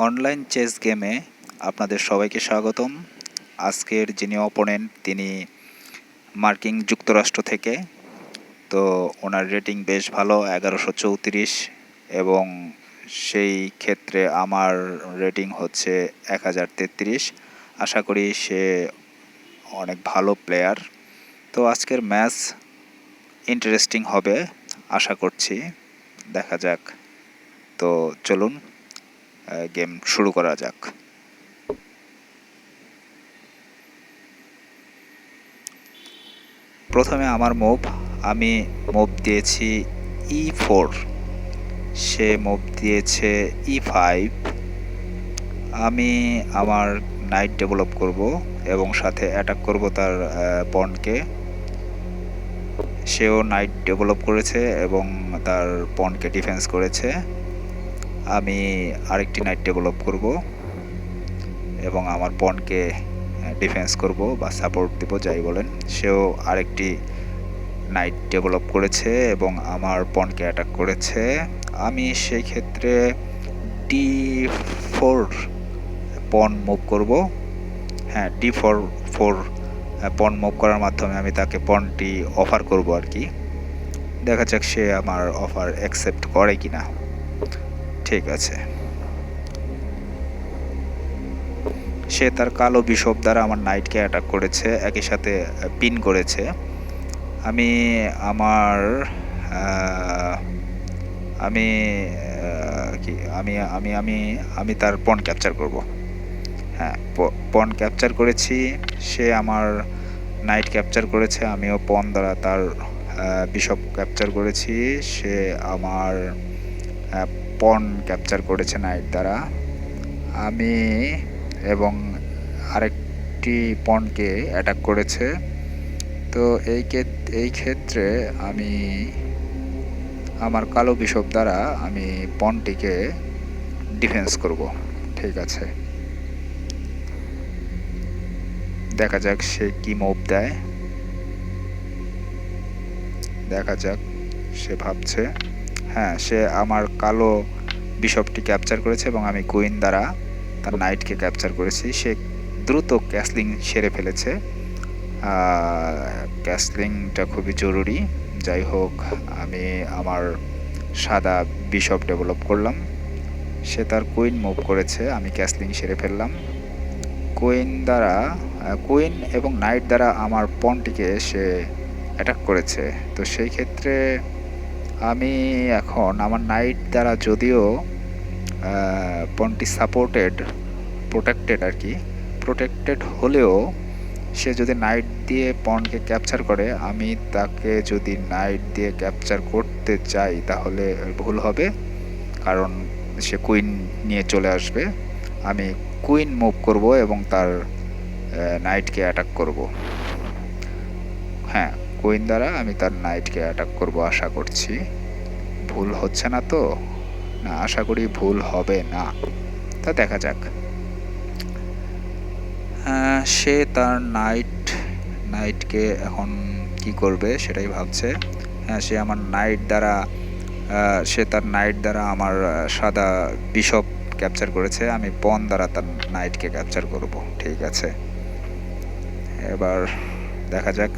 Online chess গেমে আপনাদের সবাইকে স্বাগতম। আজকের যিনি অপোনেন্ট তিনি মার্কিন যুক্তরাষ্ট্র থেকে। তো ওনার রেটিং বেশ ভালো, 1134, এবং সেই ক্ষেত্রে আমার রেটিং হচ্ছে 1033। আশা করি সে অনেক ভালো প্লেয়ার। তো আজকের ম্যাচ ইন্টারেস্টিং হবে আশা করছি, দেখা যাক। তো চলুন গেম শুরু করা যাক। প্রথমে আমার আমি মুভ দিয়েছি E4, সে মুভ দিয়েছে E5। আমি আমার নাইট ডেভেলপ করব এবং সাথে অ্যাটাক করব তার পনকে। সেও নাইট ডেভেলপ করেছে এবং তার পনকে ডিফেন্স করেছে। আমি আরেকটি নাইট ডেভেলপ করব এবং আমার পনকে ডিফেন্স করব বা সাপোর্ট দেব, যাই বলেন। সেও আরেকটি নাইট ডেভেলপ করেছে এবং আমার পনকে অ্যাটাক করেছে। আমি সেই ক্ষেত্রে D4 পন মুভ করব। হ্যাঁ, D4 পন মুভ করার মাধ্যমে আমি তাকে পনটি অফার করব আর কি। দেখা যাক সে আমার অফার অ্যাকসেপ্ট করে কিনা। ঠিক আছে, সে তার কালো বিশপ দ্বারা আমার নাইটকে অ্যাটাক করেছে, একই সাথে পিন করেছে। আমি আমার আমি কি আমি আমি আমি আমি তার পন ক্যাপচার করব। হ্যাঁ, পন ক্যাপচার করেছি। সে আমার নাইট ক্যাপচার করেছে, আমিও পন দ্বারা তার বিশপ ক্যাপচার করেছি। সে আমার পন ক্যাপচার করেছে নাইট দ্বারা। আমি এবং আরেকটি পনকে অ্যাটাক করেছে। তো এই ক্ষেত্রে আমি আমার কালো বিশপ দ্বারা আমি পনটিকে ডিফেন্স করব। ঠিক আছে, দেখা যাক সে কি মুভ দেয়। দেখা যাক, সে ভাবছে। হ্যাঁ, সে আমার কালো বিশপটি ক্যাপচার করেছে এবং আমি কুইন দ্বারা তার নাইটকে ক্যাপচার করেছি। সে দ্রুত ক্যাসলিং সেরে ফেলেছে। ক্যাসলিংটা খুবই জরুরি। যাই হোক, আমি আমার সাদা বিশপ ডেভেলপ করলাম। সে তার কুইন মুভ করেছে, আমি ক্যাসলিং সেরে ফেললাম। কুইন এবং নাইট দ্বারা আমার পনটিকে সে অ্যাটাক করেছে। তো সেই ক্ষেত্রে আমি এখন আমার নাইট দ্বারা, যদিও পনটি প্রোটেক্টেড আর কি, প্রোটেক্টেড হলেও সে যদি নাইট দিয়ে পনকে ক্যাপচার করে, আমি তাকে যদি নাইট দিয়ে ক্যাপচার করতে চাই তাহলে ভুল হবে, কারণ সে কুইন নিয়ে চলে আসবে। আমি কুইন মুভ করব এবং তার নাইটকে অ্যাটাক করব। হ্যাঁ, কুইন দ্বারা আমি তার নাইটকে অ্যাটাক করব আশা করছি। ভুল হচ্ছে না তো? না, আশা করি ভুল হবে না। তা দেখা যাক। সে তার নাইটকে এখন কি করবে সেটাই ভাবছে। হ্যাঁ, সে তার নাইট দ্বারা আমার সাদা বিশপ ক্যাপচার করেছে। আমি পন দ্বারা তার নাইটকে ক্যাপচার করব। ঠিক আছে, এবার দেখা যাক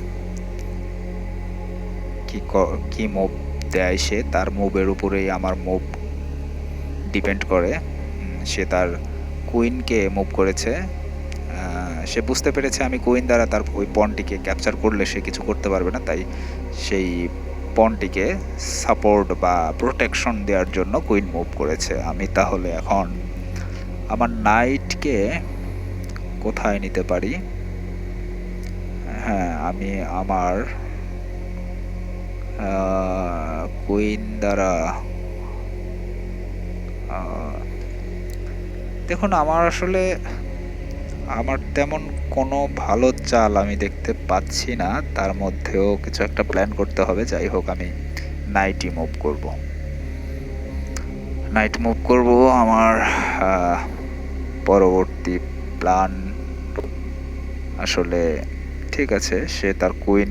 কি মুভ দেয় সে। তার মুভের উপরেই আমার মুভ ডিপেন্ড করে। সে তার কুইনকে মুভ করেছে। সে বুঝতে পেরেছে আমি কুইন দ্বারা তার ওই পনটিকে ক্যাপচার করলে সে কিছু করতে পারবে না, তাই সেই পনটিকে সাপোর্ট বা প্রোটেকশন দেওয়ার জন্য কুইন মুভ করেছে। আমি তাহলে এখন আমার নাইটকে কোথায় নিতে পারি? হ্যাঁ, আমি আমার কুইন দ্বারা, দেখুন, আমার তেমন কোনো ভালো চাল আমি দেখতে পাচ্ছি না। তার মধ্যেও কিছু একটা প্ল্যান করতে হবে। যাই হোক, আমি নাইটই মুভ করব। আমার পরবর্তী প্ল্যান আসলে ঠিক আছে। সে তার কুইন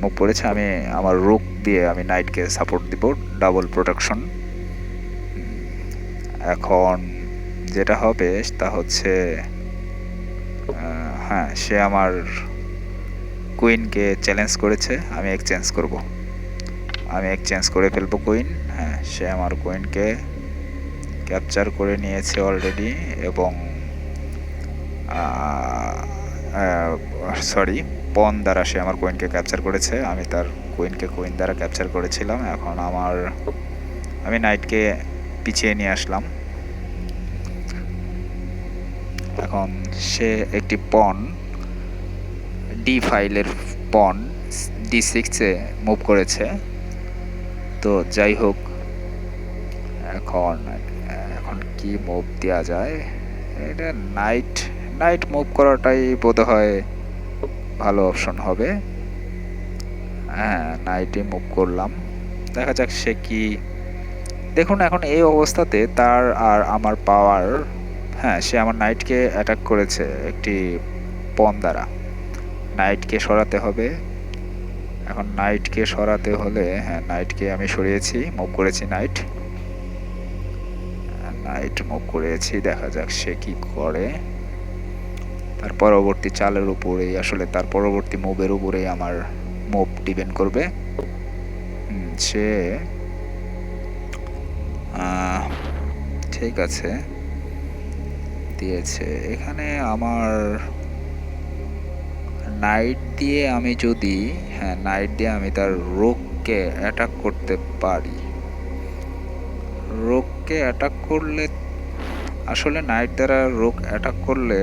মুভ করেছে, আমি আমার রুক দিয়ে আমি নাইটকে সাপোর্ট দিব, ডাবল প্রোটেকশন। এখন যেটা হবে তা হচ্ছে হ্যাঁ, সে আমার কুইনকে চ্যালেঞ্জ করেছে, আমি এক্সচেঞ্জ করে ফেলবো কুইন। হ্যাঁ, সে আমার কুইনকে ক্যাপচার করে নিয়েছে অলরেডি, এবং সরি, পন দ্বারা সে আমার কুইনকে ক্যাপচার করেছে। আমি তার কুইন দ্বারা ক্যাপচার করেছিলাম। এখন আমি নাইটকে পিছিয়ে নিয়ে আসলাম। এখন সে একটি পন D5 পন D6-এ মুভ করেছে। তো যাই হোক, এখন কি মুভ দেওয়া যায়? এটা নাইট মুভ করাটাই বোধহয় ভালো অপশন হবে। হ্যাঁ, নাইটে মুভ করলাম। দেখা যাক সে কি। দেখুন, এখন এই অবস্থাতে তার আর আমার পাওয়ার, হ্যাঁ, সে আমার নাইটকে অ্যাটাক করেছে একটি পন দ্বারা। নাইটকে সরাতে হবে। এখন নাইটকে সরাতে হলে, হ্যাঁ, নাইটকে আমি সরিয়েছি, মুভ করেছি নাইট মুভ করেছি। দেখা যাক সে কি করে। তার পরবর্তী চালের উপরেই, আসলে তার পরবর্তী মুভের উপরেই আমার মুভ ডিপেন্ড করবে। সে ঠিক আছে দিয়েছে। এখানে আমার নাইট দিয়ে আমি তার রোগকে অ্যাটাক করতে পারি। রোগকে অ্যাটাক করলে, আসলে নাইট দ্বারা রোগ অ্যাটাক করলে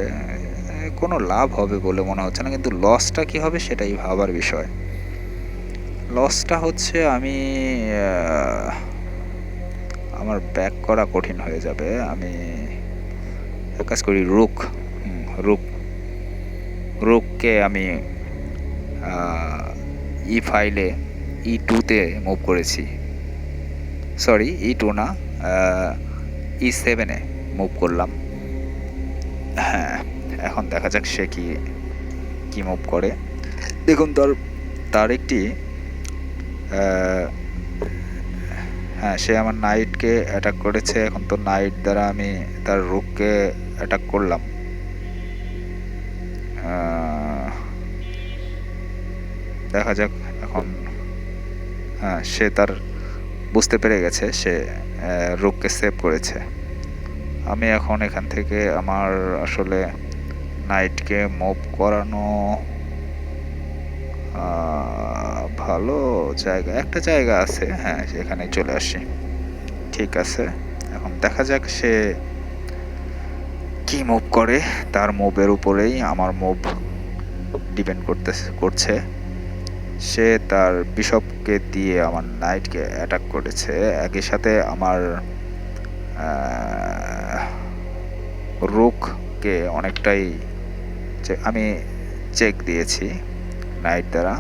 কোনো লাভ হবে বলে মনে হচ্ছে না, কিন্তু লসটা কি হবে সেটাই ভাবার বিষয়। লসটা হচ্ছে আমার ব্যাক করা কঠিন হয়ে যাবে। আমি এক কাজ করি, রুককে আমি E2-তে মুভ করেছি। সরি, E2 না, E7-এ মুভ করলাম। হ্যাঁ, এখন দেখা যাক সে কি মুভ করে। দেখুন, তার একটি হ্যাঁ, সে আমার নাইটকে অ্যাটাক করেছে। এখন তো নাইট দ্বারা আমি তার রুককে অ্যাটাক করলাম। দেখা যাক এখন। হ্যাঁ, সে তার বুঝতে পেরে গেছে, সে রুককে সেভ করেছে। আমি এখন এখান থেকে আমার আসলে নাইটকে মুভ করানো ভালো একটা জায়গা আছে। হ্যাঁ, সেখানে চলে আসি। ঠিক আছে, এখন দেখা যাক সে কি মুভ করে। তার মুভের উপরেই আমার মুভ ডিপেন্ড করছে। সে তার বিশপকে দিয়ে আমার নাইটকে অ্যাটাক করেছে। একই সাথে আমার রুককে অনেকটাই আমি চেক দিয়েছি নাইট দ্বারা।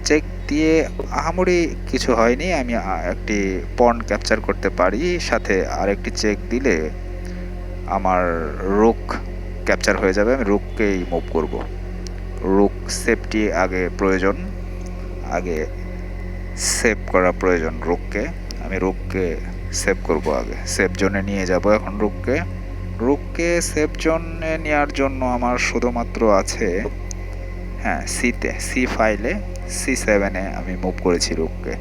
চেক দিয়ে আহামরি কিছু হয়নি। আমি একটি পন ক্যাপচার করতে পারি, সাথে আরেকটি চেক দিলে আমার রুক ক্যাপচার হয়ে যাবে। আমি রুককেই মুভ করব। রুক সেফটি আগে সেভ করা প্রয়োজন রুককে। আমি রুককে সেভ করব, আগে সেভ জোনে নিয়ে যাব। এখন রুককে সেভ জোনে নেওয়ার জন্য আমার শুধুমাত্র আছে, হ্যাঁ, C5-এ C7-এ আমি মুভ করেছি রুককে।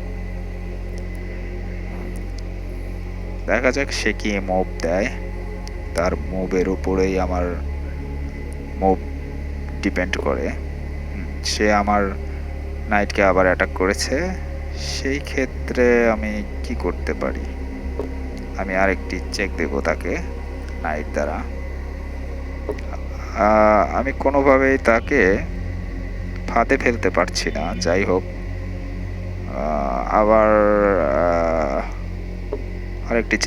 দেখা যাক সে কি মুভ দেয়। তার মুভের উপরেই আমার মুভ ডিপেন্ড করে। সে আমার নাইটকে আবার অ্যাটাক করেছে। সেই ক্ষেত্রে আমি কি করতে পারি? আমি আরেকটি চেক দেব তাকে নাইট দ্বারা। আমি কোনোভাবেই তাকে ফাঁদে ফেলতে পারছি না। যাই হোক, আবার আরেকটি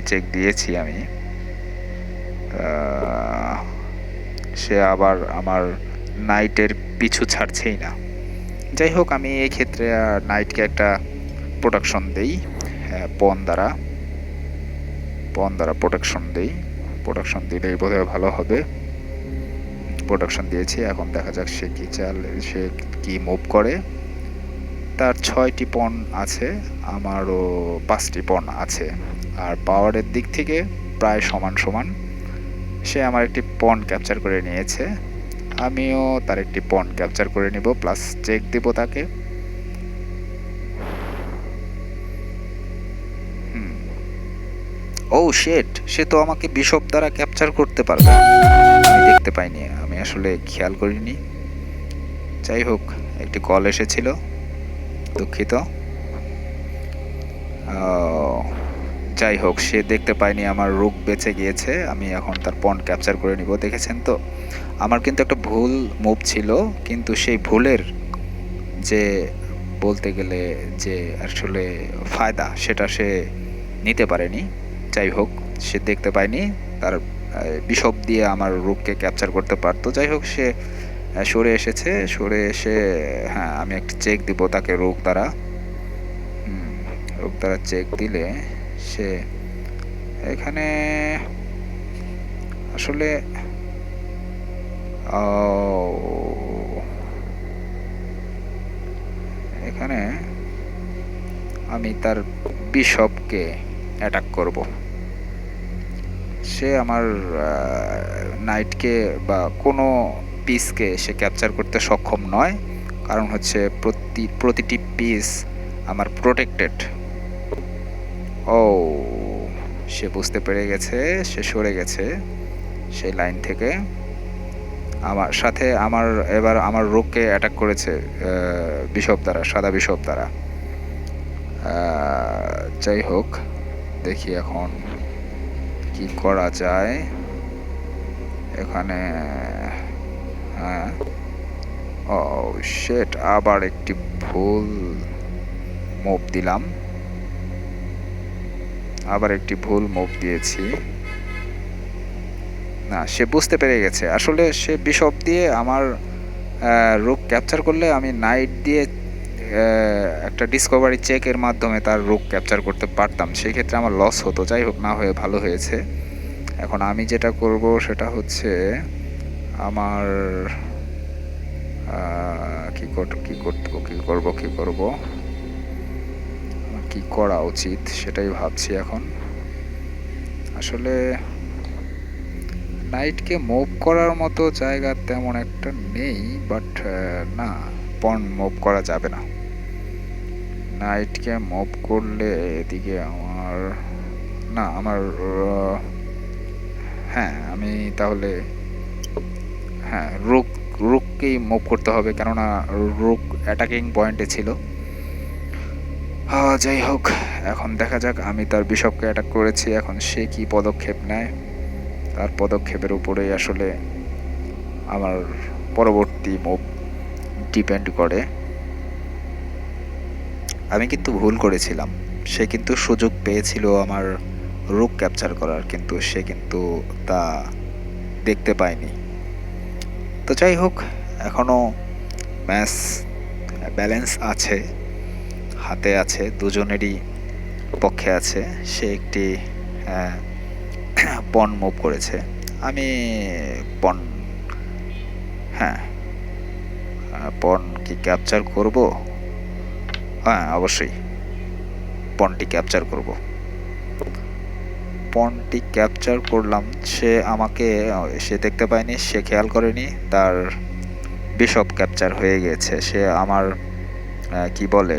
চেক দিয়েছি আমি। সে আবার আমার নাইটের পিছু ছাড়ছেই না। যাই হোক, আমি এই ক্ষেত্রে নাইটকে একটা প্রোটেকশন দেই, পন দ্বারা প্রোটেকশন দিলেই বোধহয় ভালো হবে। প্রোটেকশন দিয়েছি। এখন দেখা যাক সে কি মুভ করে। তার 6টি পন আছে, আমারও 5টি পন আছে। আর পাওয়ারের দিক থেকে প্রায় সমান সমান। সে আমার একটি পন ক্যাপচার করে নিয়েছে, আমিও তার একটি পন ক্যাপচার করে নিব, প্লাস চেক দিব তাকে। ও শিট, সে তো আমাকে বিশপ দ্বারা ক্যাপচার করতে পারবে, আমি দেখতে পাইনি, আমি আসলে খেয়াল করিনি। যাই হোক, একটি কল এসেছিল, দুঃখিত। যাই হোক, সে দেখতে পায়নি আমার রুক বেঁচে গিয়েছে, আমি এখন তার পন ক্যাপচার করে নিব। দেখেছেন তো, আমার কিন্তু একটা ভুল মুভ ছিল, কিন্তু সেই ভুলের যে বলতে গেলে যে আসলে ফায়দা, সেটা সে নিতে পারেনি। যাই হোক, সে দেখতে পায়নি তার বিশপ দিয়ে আমার রুককে ক্যাপচার করতে পারতো। যাই হোক, সে সরে এসেছে, সরে এসে হ্যাঁ, আমি একটা চেক দিব তাকে রুক দ্বারা। রুক দ্বারা চেক দিলে সে এখানে আসলে এখানে আমি তার বিশপকে অ্যাটাক করব। সে আমার নাইটকে বা কোনো পিসকে সে ক্যাপচার করতে সক্ষম নয়, কারণ হচ্ছে প্রতিটি পিস আমার প্রোটেক্টেড। ও, সে বুঝতে পেরে গেছে, সে সরে গেছে সেই লাইন থেকে। আমার সাথে এবার আমার রুককে অ্যাটাক করেছে বিশপ দ্বারা, সাদা বিশপ দ্বারা। যাই হোক, দেখি এখন কি করা যায় এখানে। হ্যাঁ, ও শিট, আবার একটি ভুল মুভ দিলাম, আবার একটি ভুল মুভ দিয়েছি। না, সে বুঝতে পেরে গেছে, আসলে সে বিশপ দিয়ে আমার রুক ক্যাপচার করলে আমি নাইট দিয়ে একটা ডিসকভারি চেকের মাধ্যমে তার রুক ক্যাপচার করতে পারতাম, সেই ক্ষেত্রে আমার লস হতো। যাই হোক, না হয়ে ভালো হয়েছে। এখন আমি যেটা করব সেটা হচ্ছে আমার কি করা উচিত সেটাই ভাবছি এখন। আসলে নাইটকে মুভ করার মতো জায়গা তেমন একটা নেই, বাট না, পন মুভ করা যাবে না। নাইটকে মুভ করলে এদিকে আমার হ্যাঁ, আমি তাহলে হ্যাঁ, রুককেই মুভ করতে হবে, কেননা রুক অ্যাটাকিং পয়েন্টে ছিল। যাই হোক, এখন দেখা যাক। আমি তার বিশপকে অ্যাটাক করেছি, এখন সে কি পদক্ষেপ নেয়, তার পদক্ষেপের উপরেই আসলে আমার পরবর্তী মুভ ডিপেন্ড করে। আমি কিন্তু ভুল করেছিলাম, সে কিন্তু সুযোগ পেয়েছিল আমার রুক ক্যাপচার করার, কিন্তু সে কিন্তু তা দেখতে পায়নি। তো যাই হোক, এখনও ম্যাচ ব্যালেন্স আছে, হাতে আছে, দুজনেরই পক্ষে আছে। সে একটি পন মুভ করেছে, আমি পন পন কি ক্যাপচার করব? হ্যাঁ, অবশ্যই পনটি ক্যাপচার করব। পনটি ক্যাপচার করলাম, সে দেখতে পায়নি, সে খেয়াল করেনি তার বিশপ ক্যাপচার হয়ে গেছে। সে আমার কি বলে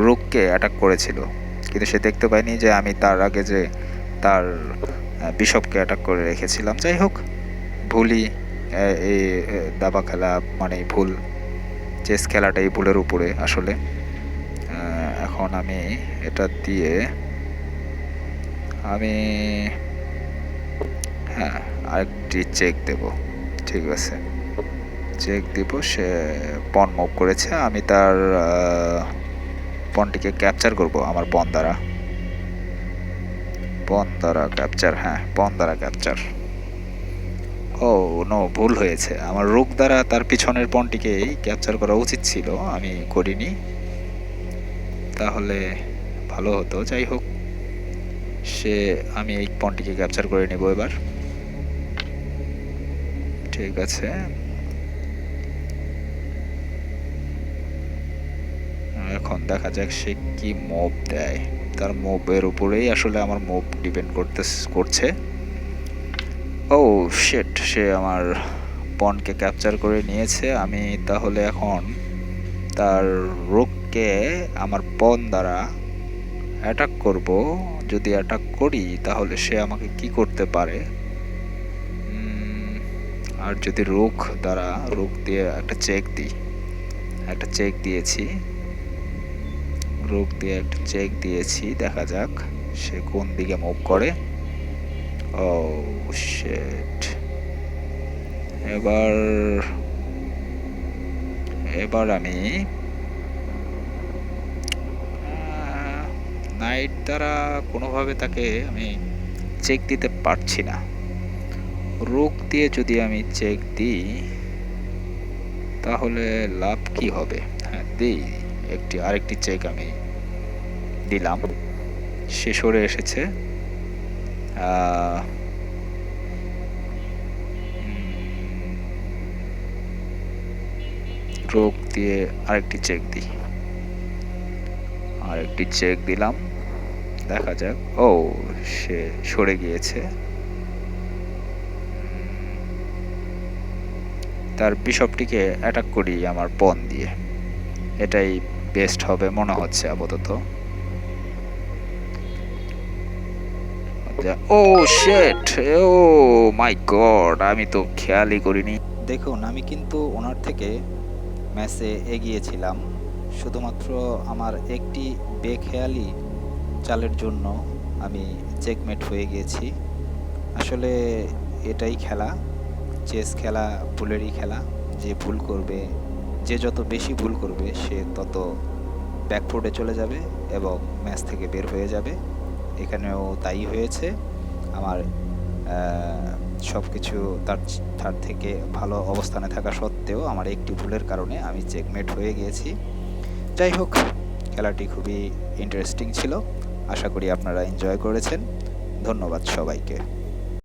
রুককে অ্যাটাক করেছিল, কিন্তু সে দেখতে পায়নি যে আমি তার আগে যে তার বিশপকে অ্যাটাক করে রেখেছিলাম। যাই হোক, ভুলই এই দাবা খেলা মানে ভুল, চেস খেলাটা এই ভুলের উপরে আসলে। এখন আমি এটা দিয়ে আরেকটি চেক দেব। ঠিক আছে, চেক দিব। সে পন মুভ করেছে, আমি তার পনটিকে ক্যাপচার করব আমার পন দ্বারা ক্যাপচার। হ্যাঁ, পন দ্বারা ক্যাপচার। ও নো, ভুল হয়েছে, আমার রুক দ্বারা তার পিছনের পনটিকেই ক্যাপচার করা উচিত ছিল, আমি করিনি, তাহলে ভালো হতো। যাই হোক, আমি এই পনটিকে ক্যাপচার করে নেব এবার। ঠিক আছে, এখন দেখা যাক সে কি মুভ দেয়। তার মুভের উপরেই আসলে আমার মুভ ডিপেন্ড করছে। ও শিট, সে আমার পনকে ক্যাপচার করে নিয়েছে। আমি তাহলে এখন তার রোগকে আমার পন দ্বারা অ্যাটাক করব। যদি অ্যাটাক করি তাহলে সে আমাকে কি করতে পারে? আর যদি রোগ দ্বারা রোগ দিয়ে একটা চেক দিয়েছি, রোগ দিয়ে একটা চেক দিয়েছি, দেখা যাক সে কোন দিকে মুভ করে। ও শিট, এবার আমি নাইট দ্বারা কোনোভাবে তাকে আমি চেক দিতে পারছি না। রোগ দিয়ে যদি আমি চেক দিই তাহলে লাভ কি হবে? হ্যাঁ, দিই, আরেকটি চেক আমি দিলাম, সে সরে এসেছে। রোগ দিয়ে আরেকটি চেক দিলাম, দেখা যাক। ও, সে সরে গিয়েছে। তার বিশপটিকে অ্যাটাক করি আমার পন দিয়ে, এটাই বেস্ট হবে মনে হচ্ছে আপাতত। ও শিট, ও মাই গড, আমি তো খেয়ালই করিনি। দেখুন, আমি কিন্তু ওনার থেকে ম্যাচে এগিয়েছিলাম, শুধুমাত্র আমার একটি বেখেয়ালি চালের জন্য আমি চেকমেট হয়ে গিয়েছি। আসলে এটাই খেলা, চেস খেলা ভুলেরই খেলা। যে যত বেশি ভুল করবে সে তত ব্যাকফুটে চলে যাবে এবং ম্যাচ থেকে বের হয়ে যাবে। এখানেও তাই হয়েছে। আমার সব কিছু তার থেকে ভালো অবস্থানে থাকা সত্ত্বেও আমার একটি ভুলের কারণে আমি চেকমেট হয়ে গিয়েছি। যাই হোক, খেলাটি খুবই ইন্টারেস্টিং ছিল। আশা করি আপনারা এনজয় করেছেন। ধন্যবাদ সবাইকে।